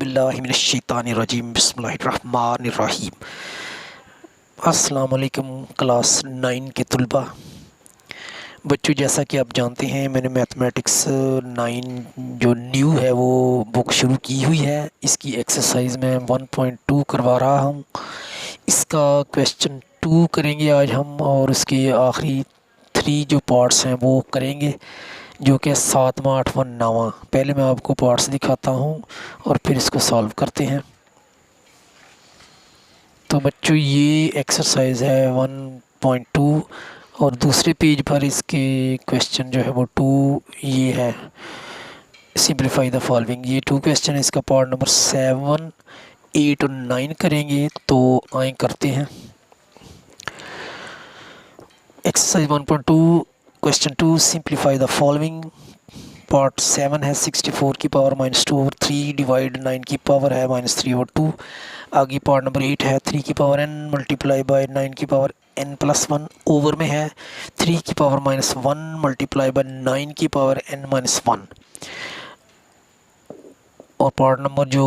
औज़ुबिल्लाहिमिनश्शैतानिर्रजीम बिस्मिल्लाहिर्रहमानिर्रहीम। अस्सलाम वालेकुम क्लास 9 के तलबा बच्चों, जैसा कि आप जानते हैं मैंने मैथमेटिक्स 9 जो न्यू है वो बुक शुरू की हुई है। इसकी एक्सरसाइज में 1.2 करवा रहा हूँ। इसका क्वेश्चन 2 करेंगे आज हम, और उसके आखिरी 3 जो पार्ट्स हैं वो करेंगे, जो कि 7वां 8वां 9वां। पहले मैं आपको पार्ट्स दिखाता हूँ और फिर इसको सॉल्व करते हैं। तो बच्चों ये एक्सरसाइज है 1.2 और दूसरे पेज पर इसके क्वेश्चन जो है वो 2 ये है, सिंप्लीफाई द फॉलोइंग। ये 2 क्वेश्चन है। इसका पार्ट नंबर 7, 8 और 9 करेंगे। तो आए करते हैं। Exercise 1.2 question 2, simplify the following. Part 7 है 64 की पावर -2/3 डिवाइड 9 की पावर है -3/2। आगे पार्ट नंबर 8 है 3 की पावर n मल्टीप्लाई बाय 9 की पावर n+1। ओवर में है 3 की पावर -1 मल्टीप्लाई बाय 9 की पावर n-1। और पार्ट नंबर जो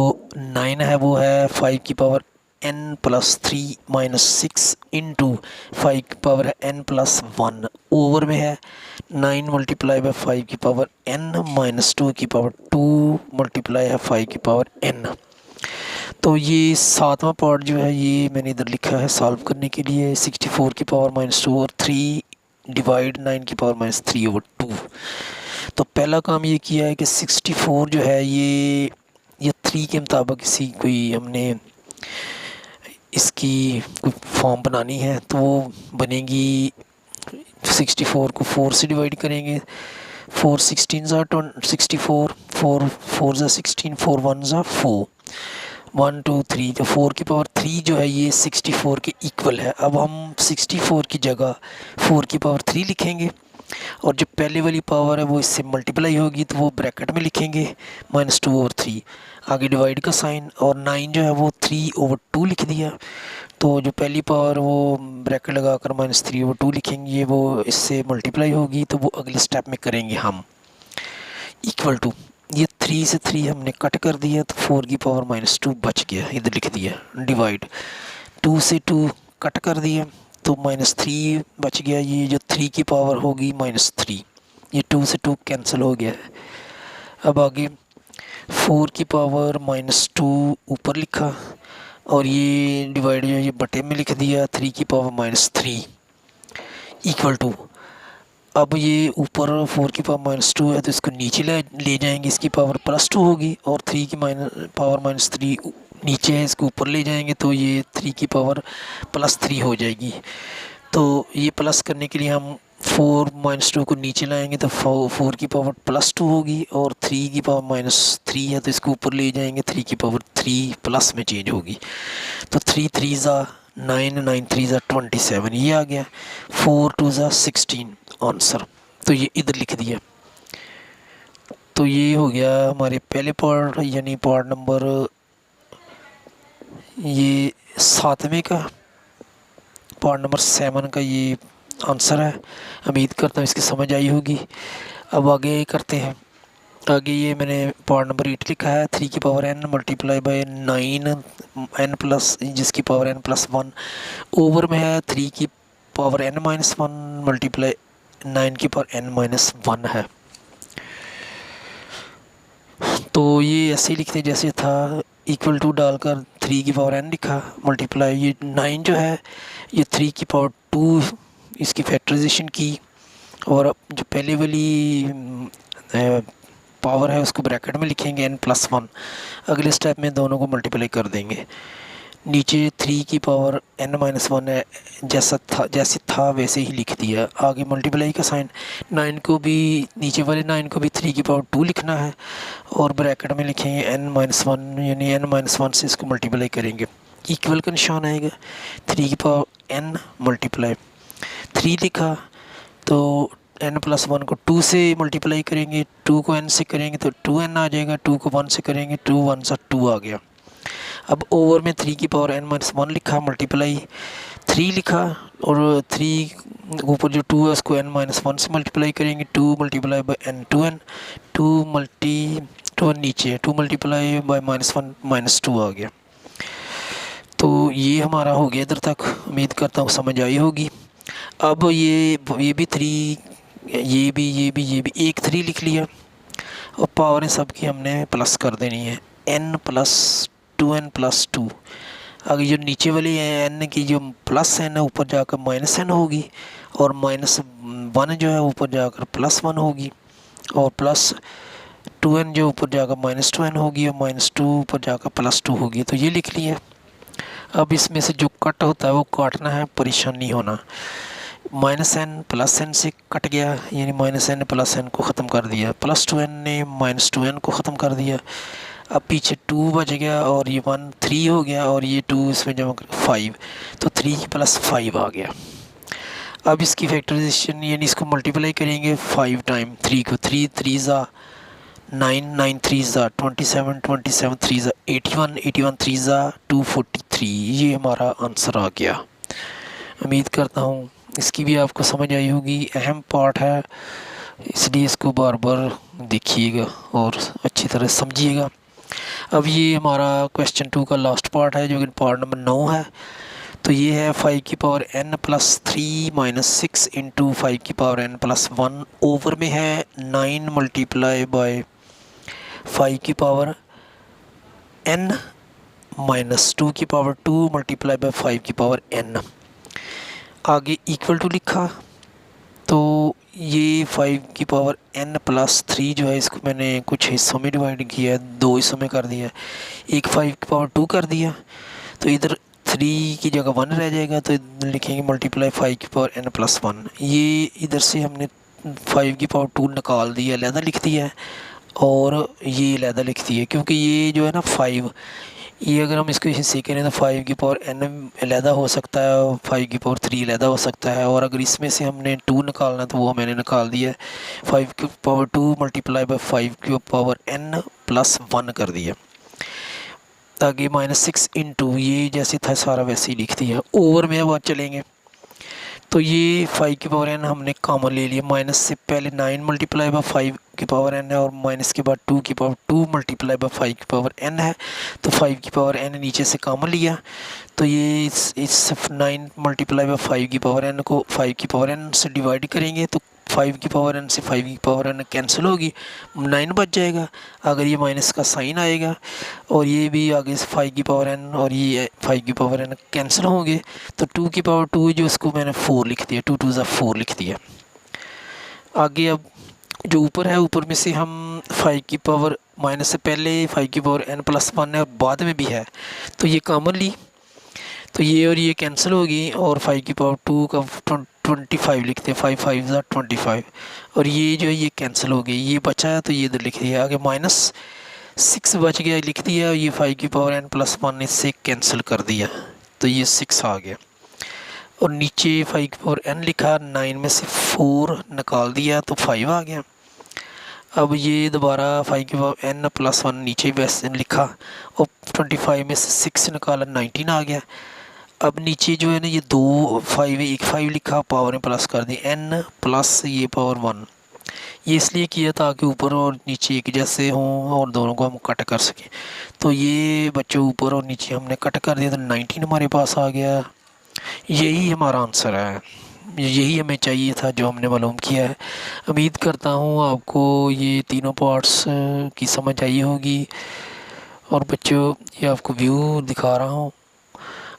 9 है वो है 5 की पावर n+3 -6 इंटू 5 की पावर n+1। ओवर में है 9 मल्टीप्लाई बाय 5 की पावर n-2 की पावर 2 मल्टीप्लाई है 5 की पावर n। तो ये 7वां पार्ट जो है ये मैंने इधर लिखा है सॉल्व करने के लिए। 64 की पावर -2/3 डिवाइड 9 की पावर -3/2। तो पहला काम ये किया है कि 64 जो है ये 3 के मुताबिक इसी कोई हमने इसकी कोई फॉर्म बनानी है। तो वो बनेगी 64 को 4 से डिवाइड करेंगे। 4 16 64, 4 4 16, 4 1 4, 1 2 3। तो 4 की पावर 3 जो है ये 64 के इक्वल है। अब हम 64 की जगह 4 की पावर 3 लिखेंगे, और जो पहले वाली पावर है वो इससे मल्टीप्लाई होगी तो वो ब्रैकेट में लिखेंगे -2/3। आगे डिवाइड का साइन, और 9 जो है वो 3/2 लिख दिया। तो जो पहली पावर वो ब्रैकेट लगाकर -3/2 लिखेंगे, वो इससे मल्टीप्लाई होगी तो वो अगले स्टेप में करेंगे हम। इक्वल टू, ये 3 से 3 हमने कट कर दिया तो 4 की पावर -2 बच गया, इधर लिख दिया। डिवाइड 2 से 2 कट कर दिया तो -3 बच गया। ये जो 3 की पावर होगी -3, ये 2 से 2 कैंसिल हो गया है। अब आगे 4 की पावर -2 ऊपर लिखा, और ये डिवाइड जो ये बटे में लिख दिया 3 की पावर -3 इक्वल टू। अब ये ऊपर 4 की पावर -2 है तो इसको नीचे ले जाएंगे, इसकी पावर +2 होगी, और 3 की पावर -3 नीचे है, इसको ऊपर ले जाएंगे तो ये 3 की पावर +3 हो जाएगी। तो ये प्लस करने के लिए हम 4 -2 को नीचे लाएंगे तो 4 की पावर +2 होगी, और 3 की पावर -3 है तो इसको ऊपर ले जाएंगे, 3 की पावर 3 प्लस में चेंज होगी। तो 3 3 9, 9 3 27, ये आ गया। 4 2 16 आंसर। तो ये इधर लिख दिया। तो ये हो गया हमारे पहले पार्ट, यानी पार्ट नंबर ये 7वें का, पार्ट नंबर 7 का ये आंसर है। उम्मीद करता हूँ इसकी समझ आई होगी। अब आगे करते हैं। आगे ये मैंने पार्ट नंबर 8 लिखा है 3 की power n multiply by 9 n plus जिसकी पावर n+1। ओवर में है 3 की पावर n-1 मल्टीप्लाई 9 की पावर n-1 है। तो ये ऐसे ही लिखते जैसे था, इक्वल टू डालकर 3 की पावर n लिखा, मल्टीप्लाई ये 9 जो है ये 3 की पावर 2 इसकी फैक्टराइजेशन की, और जो पहले वाली पावर है उसको ब्रैकेट में लिखेंगे n+1। अगले स्टेप में दोनों को मल्टीप्लाई कर देंगे। नीचे 3 की पावर n-1 है, जैसे था वैसे ही लिख दिया। आगे मल्टीप्लाई का साइन, 9 को भी नीचे वाले 9 को भी 3 की पावर 2 लिखना है, और ब्रैकेट में लिखेंगे n-1, यानी n-1 से इसको मल्टीप्लाई करेंगे, इक्वल का निशान आएगा। 3 की पावर n मल्टीप्लाई 3 लिखा तो n+1 को 2 से मल्टीप्लाई करेंगे, 2 को n से करेंगे तो 2n आ जाएगा, 2 को 1 से करेंगे 2 1 2 आ गया। अब ओवर में 3 की पावर n-1 लिखा, मल्टीप्लाई 3 लिखा, और 3 ऊपर जो 2 है उसको n-1 से मल्टीप्लाई करेंगे, 2 multiply by n 2n, 2 multi -1 नीचे है, 2 मल्टीप्लाई बाय -1 -2 आ गया। तो ये हमारा हो गया इधर तक, उम्मीद करता हूँ समझ आई होगी। अब ये भी 3, ये भी एक 3 लिख लिया और पावर सबकी हमने प्लस कर देनी है, n + 2n + 2। अगर जो नीचे वाली है n की जो प्लस n है ऊपर जाकर -n होगी, और -1 जो है ऊपर जाकर +1 होगी, और +2n जो ऊपर जाकर -2n होगी, और -2 ऊपर जाकर +2 होगी। तो ये लिख लिया। अब इसमें से जो कट होता है वो काटना है, परेशान नहीं होना। -n +n से कट गया, यानी -n +n को ख़त्म कर दिया, +2n ने -2n को ख़त्म कर दिया। अब पीछे 2 बच गया, और ये 1 3 हो गया, और ये 2 इसमें जमा कर 5, तो 3 + 5 आ गया। अब इसकी फैक्टराइजेशन यानी इसको मल्टीप्लाई करेंगे 5 टाइम 3 को, 3 3 ज़ा 9, 9 3 ज़ा 27, 27 3 ज़ा 81, 81 3 ज़ा 243। ये हमारा आंसर आ गया। उम्मीद करता हूँ इसकी भी आपको समझ आई होगी। अहम पार्ट है, इसलिए इसको बार बार देखिएगा और अच्छी तरह समझिएगा। अब ये हमारा क्वेश्चन 2 का लास्ट पार्ट है, जो कि पार्ट नंबर 9 है। तो ये है 5 की पावर n + 3 - 6 इंटू 5 की पावर n + 1 ओवर में है 9 मल्टीप्लाई बाय 5 की पावर n - 2 की पावर 2 मल्टीप्लाई बाय 5 की पावर n। आगे इक्वल टू लिखा, तो ये 5 की पावर n + 3 जो है इसको मैंने कुछ हिस्सों में डिवाइड किया है, 2 हिस्सों में कर दिया। एक 5 की पावर 2 कर दिया, तो इधर 3 की जगह 1 रह जाएगा, तो लिखेंगे मल्टीप्लाई 5 की पावर n + 1। ये इधर से हमने 5 की पावर 2 निकाल दिया, अलहदा लिख दिया है, और ये अलहदा लिख दिया, क्योंकि ये जो है ना 5, ये अगर हम इसको हिस्से करें तो 5 की पावर n अलहदा हो सकता है, और 5 की पावर 3 अलहदा हो सकता है। और अगर इसमें से हमने 2 निकालना तो वो मैंने निकाल दिया है, 5 की पावर 2 मल्टीप्लाई बाय 5 की पावर n + 1 कर दिया। आगे -6 इंटू, ये जैसे था सारा वैसे ही लिख दिया। ओवर में अब बात चलेंगे, तो ये 5 की पावर n हमने कॉमन ले लिया। माइनस से पहले 9 मल्टीप्लाई बाय 5 की पावर n है, और माइनस के बाद 2 की पावर 2 मल्टीप्लाई बाय 5 की पावर n है, तो 5 की पावर n नीचे से कॉमन लिया, तो ये इस 9 मल्टीप्लाई बाय 5 की पावर n को 5 की पावर n से डिवाइड करेंगे, तो 5 की पावर n से 5 की पावर n कैंसिल होगी, 9 बच जाएगा। अगर ये माइनस का साइन आएगा, और ये भी आगे से 5 की पावर n और ये 5 की पावर n कैंसिल होंगे, तो 2 की पावर 2 जो उसको मैंने 4 लिख दिया, 2 2 ज़ा 4 लिख दिया। आगे अब जो ऊपर है, ऊपर में से हम 5 की पावर माइनस से पहले 5 की पावर n + 1 है, और बाद में भी है, तो ये कॉमन ली, तो ये और ये कैंसिल होगी, और 5 की पावर 2 का 25 लिखते हैं, 5 5 ज़ा 25, और ये जो है ये कैंसिल हो गई, ये बचा है तो ये इधर लिख दिया। आगे -6 बच गया, लिख दिया, ये 5 की पावर n + 1 इससे कैंसिल कर दिया, तो ये 6 आ गया। और नीचे 5 की पावर n लिखा, 9 में से 4 निकाल दिया, तो 5 आ गया। अब ये दोबारा 5 की पावर n + 1 नीचे वैसे लिखा, और 25 में से 6 निकाला, 19 आ गया। अब नीचे जो है ना ये 2 5 एक 5 लिखा, पावर में प्लस कर दी, n प्लस ये पावर 1, ये इसलिए किया ताकि ऊपर और नीचे एक जैसे हों और दोनों को हम कट कर सकें। तो ये बच्चों ऊपर और नीचे हमने कट कर दिया, तो 19 हमारे पास आ गया। यही हमारा आंसर है, यही हमें चाहिए था जो हमने मालूम किया है। उम्मीद करता हूँ आपको ये तीनों पार्ट्स की समझ आई होगी। और बच्चों ये आपको व्यू दिखा रहा हूँ,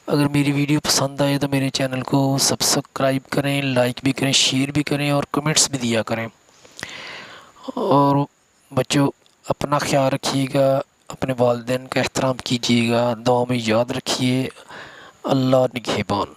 अगर मेरी वीडियो पसंद आए तो मेरे चैनल को सब्सक्राइब करें, लाइक भी करें, शेयर भी करें, और कमेंट्स भी दिया करें। और बच्चों अपना ख्याल रखिएगा, अपने वालिदैन का एहतराम कीजिएगा, दुआ में याद रखिए। अल्लाह निगहबान।